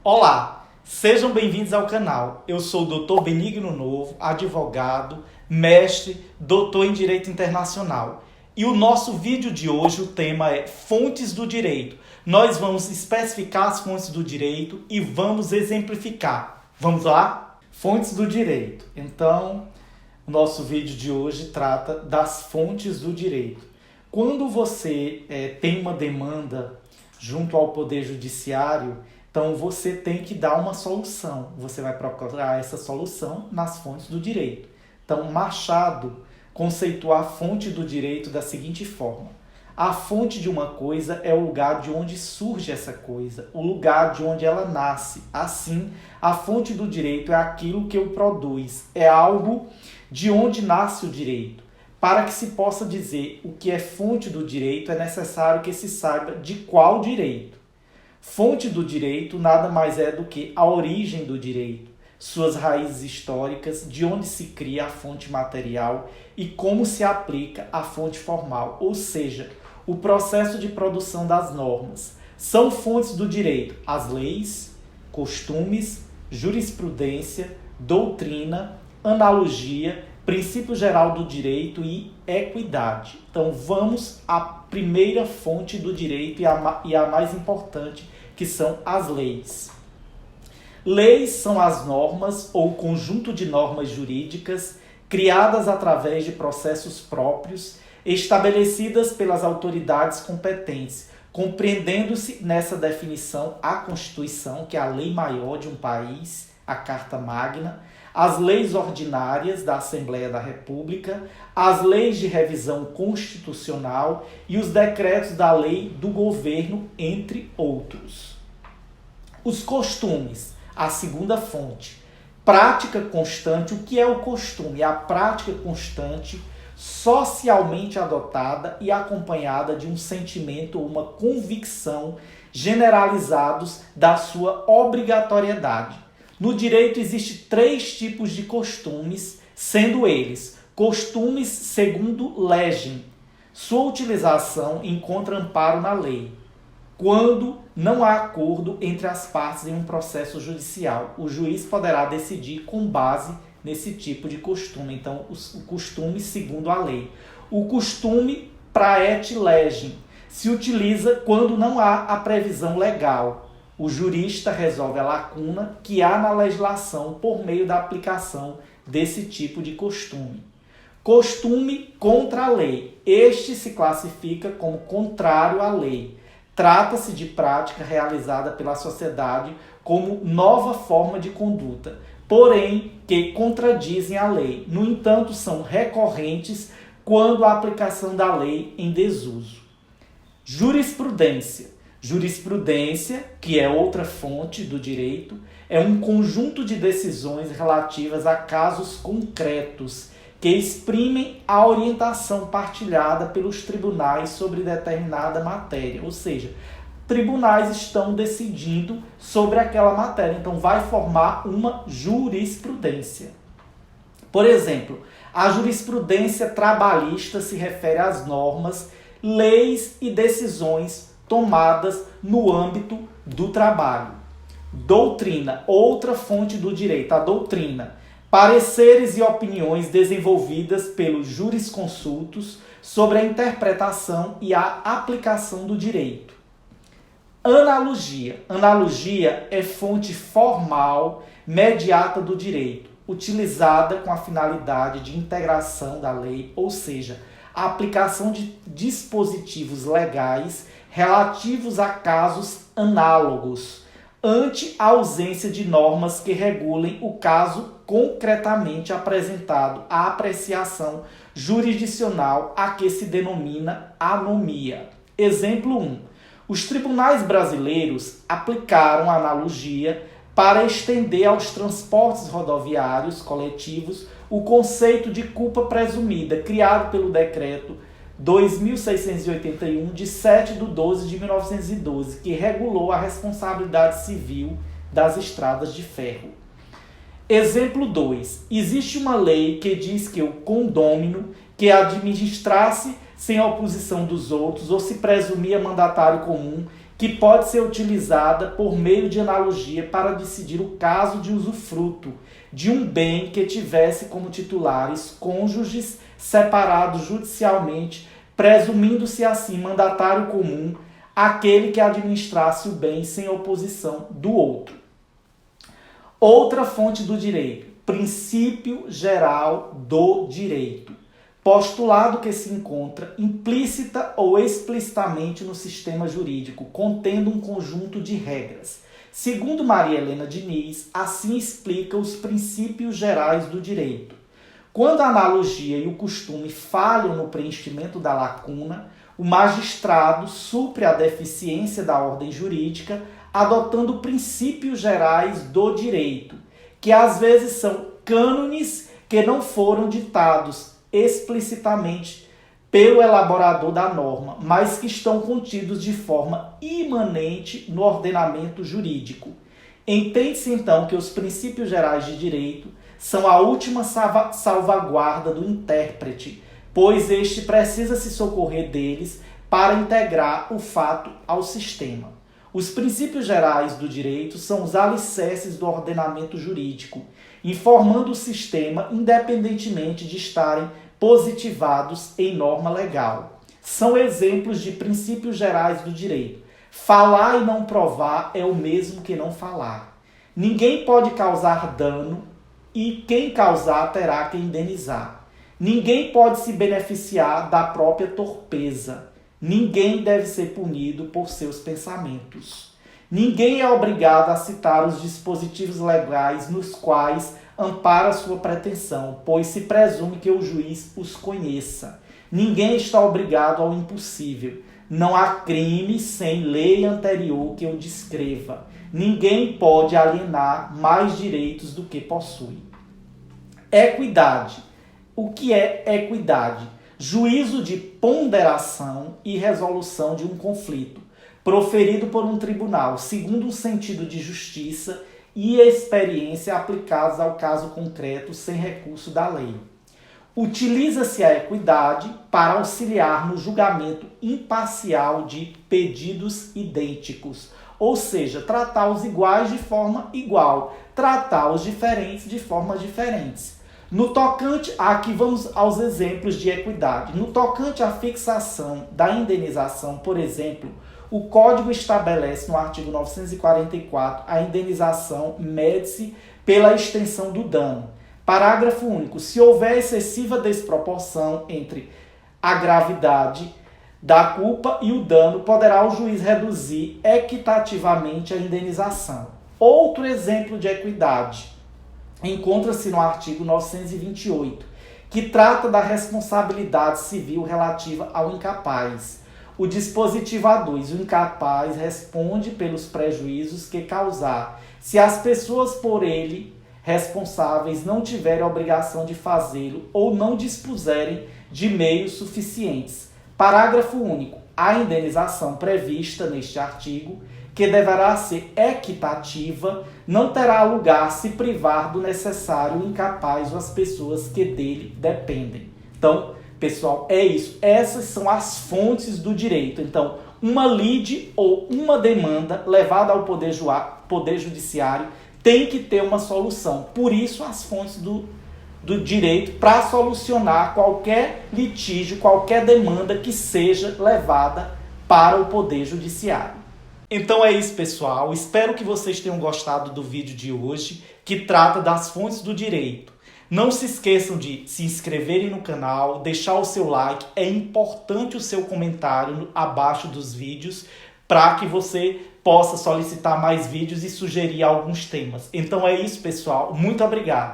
Olá, sejam bem-vindos ao canal. Eu sou o Dr. Benigno Novo, advogado, mestre, doutor em Direito Internacional. E o nosso vídeo de hoje, o tema é Fontes do Direito. Nós vamos especificar as fontes do direito e vamos exemplificar. Vamos lá? Fontes do direito. Então, o nosso vídeo de hoje trata das fontes do direito. Quando você tem uma demanda junto ao Poder Judiciário, então você tem que dar uma solução. Você vai procurar essa solução nas fontes do direito. Então, Machado conceitua a fonte do direito da seguinte forma: a fonte de uma coisa é o lugar de onde surge essa coisa, o lugar de onde ela nasce. Assim, a fonte do direito é aquilo que o produz, é algo de onde nasce o direito. Para que se possa dizer o que é fonte do direito, é necessário que se saiba de qual direito. Fonte do direito nada mais é do que a origem do direito, suas raízes históricas, de onde se cria a fonte material e como se aplica a fonte formal, ou seja, o processo de produção das normas. São fontes do direito as leis, costumes, jurisprudência, doutrina, analogia, princípio geral do direito e equidade. Então vamos à primeira fonte do direito e a mais importante, que são as leis. Leis são as normas ou conjunto de normas jurídicas criadas através de processos próprios, estabelecidas pelas autoridades competentes, compreendendo-se nessa definição a Constituição, que é a lei maior de um país, a Carta Magna, as leis ordinárias da Assembleia da República, as leis de revisão constitucional e os decretos da lei do governo, entre outros. Os costumes, a segunda fonte. Prática constante. O que é o costume? É a prática constante, socialmente adotada e acompanhada de um sentimento ou uma convicção generalizados da sua obrigatoriedade. No direito existem 3 tipos de costumes, sendo eles costumes segundo legem. Sua utilização encontra amparo na lei. Quando não há acordo entre as partes em um processo judicial, o juiz poderá decidir com base nesse tipo de costume. Então, o costume segundo a lei. O costume praet legem se utiliza quando não há a previsão legal. O jurista resolve a lacuna que há na legislação por meio da aplicação desse tipo de costume. Costume contra a lei. Este se classifica como contrário à lei. Trata-se de prática realizada pela sociedade como nova forma de conduta, porém que contradizem a lei. No entanto, são recorrentes quando a aplicação da lei em desuso. Jurisprudência. Jurisprudência, que é outra fonte do direito, é um conjunto de decisões relativas a casos concretos que exprimem a orientação partilhada pelos tribunais sobre determinada matéria. Ou seja, tribunais estão decidindo sobre aquela matéria, então vai formar uma jurisprudência. Por exemplo, a jurisprudência trabalhista se refere às normas, leis e decisões tomadas no âmbito do trabalho. Doutrina, outra fonte do direito, a doutrina. Pareceres e opiniões desenvolvidas pelos jurisconsultos sobre a interpretação e a aplicação do direito. Analogia. Analogia é fonte formal mediata do direito, utilizada com a finalidade de integração da lei, ou seja, a aplicação de dispositivos legais relativos a casos análogos, ante a ausência de normas que regulem o caso concretamente apresentado à apreciação jurisdicional a que se denomina anomia. Exemplo 1. Os tribunais brasileiros aplicaram a analogia para estender aos transportes rodoviários coletivos o conceito de culpa presumida, criado pelo decreto 2.681, de 7/12/1912, que regulou a responsabilidade civil das estradas de ferro. Exemplo 2. Existe uma lei que diz que o condômino que administrasse sem a oposição dos outros ou se presumia mandatário comum que pode ser utilizada por meio de analogia para decidir o caso de usufruto de um bem que tivesse como titulares cônjuges separados judicialmente, presumindo-se assim mandatário comum aquele que administrasse o bem sem oposição do outro. Outra fonte do direito, princípio geral do direito, postulado que se encontra implícita ou explicitamente no sistema jurídico, contendo um conjunto de regras. Segundo Maria Helena Diniz, assim explica os princípios gerais do direito. Quando a analogia e o costume falham no preenchimento da lacuna, o magistrado supre a deficiência da ordem jurídica adotando princípios gerais do direito, que às vezes são cânones que não foram ditados explicitamente pelo elaborador da norma, mas que estão contidos de forma imanente no ordenamento jurídico. Entende-se então que os princípios gerais de direito são a última salvaguarda do intérprete, pois este precisa se socorrer deles para integrar o fato ao sistema. Os princípios gerais do direito são os alicerces do ordenamento jurídico, informando o sistema independentemente de estarem positivados em norma legal. São exemplos de princípios gerais do direito. Falar e não provar é o mesmo que não falar. Ninguém pode causar dano e quem causar terá que indenizar. Ninguém pode se beneficiar da própria torpeza. Ninguém deve ser punido por seus pensamentos. Ninguém é obrigado a citar os dispositivos legais nos quais ampara sua pretensão, pois se presume que o juiz os conheça. Ninguém está obrigado ao impossível. Não há crime sem lei anterior que o descreva. Ninguém pode alienar mais direitos do que possui. Equidade. O que é equidade? Juízo de ponderação e resolução de um conflito, proferido por um tribunal, segundo um sentido de justiça e experiência aplicados ao caso concreto sem recurso da lei. Utiliza-se a equidade para auxiliar no julgamento imparcial de pedidos idênticos, ou seja, tratar os iguais de forma igual, tratar os diferentes de formas diferentes. No tocante, aqui vamos aos exemplos de equidade. No tocante à fixação da indenização, por exemplo, o Código estabelece no artigo 944 a indenização mede-se pela extensão do dano. Parágrafo único. Se houver excessiva desproporção entre a gravidade da culpa e o dano, poderá o juiz reduzir equitativamente a indenização. Outro exemplo de equidade encontra-se no artigo 928, que trata da responsabilidade civil relativa ao incapaz. O dispositivo A2, o incapaz responde pelos prejuízos que causar, se as pessoas por ele responsáveis não tiverem a obrigação de fazê-lo ou não dispuserem de meios suficientes. Parágrafo único. A indenização prevista neste artigo, que deverá ser equitativa, não terá lugar se privar do necessário o incapaz ou as pessoas que dele dependem. Então, pessoal, é isso. Essas são as fontes do direito. Então, uma lide ou uma demanda levada ao Poder Judiciário tem que ter uma solução. Por isso, as fontes do direito para solucionar qualquer litígio, qualquer demanda que seja levada para o Poder Judiciário. Então é isso, pessoal. Espero que vocês tenham gostado do vídeo de hoje, que trata das fontes do direito. Não se esqueçam de se inscreverem no canal, deixar o seu like. É importante o seu comentário abaixo dos vídeos para que você possa solicitar mais vídeos e sugerir alguns temas. Então é isso, pessoal. Muito obrigado.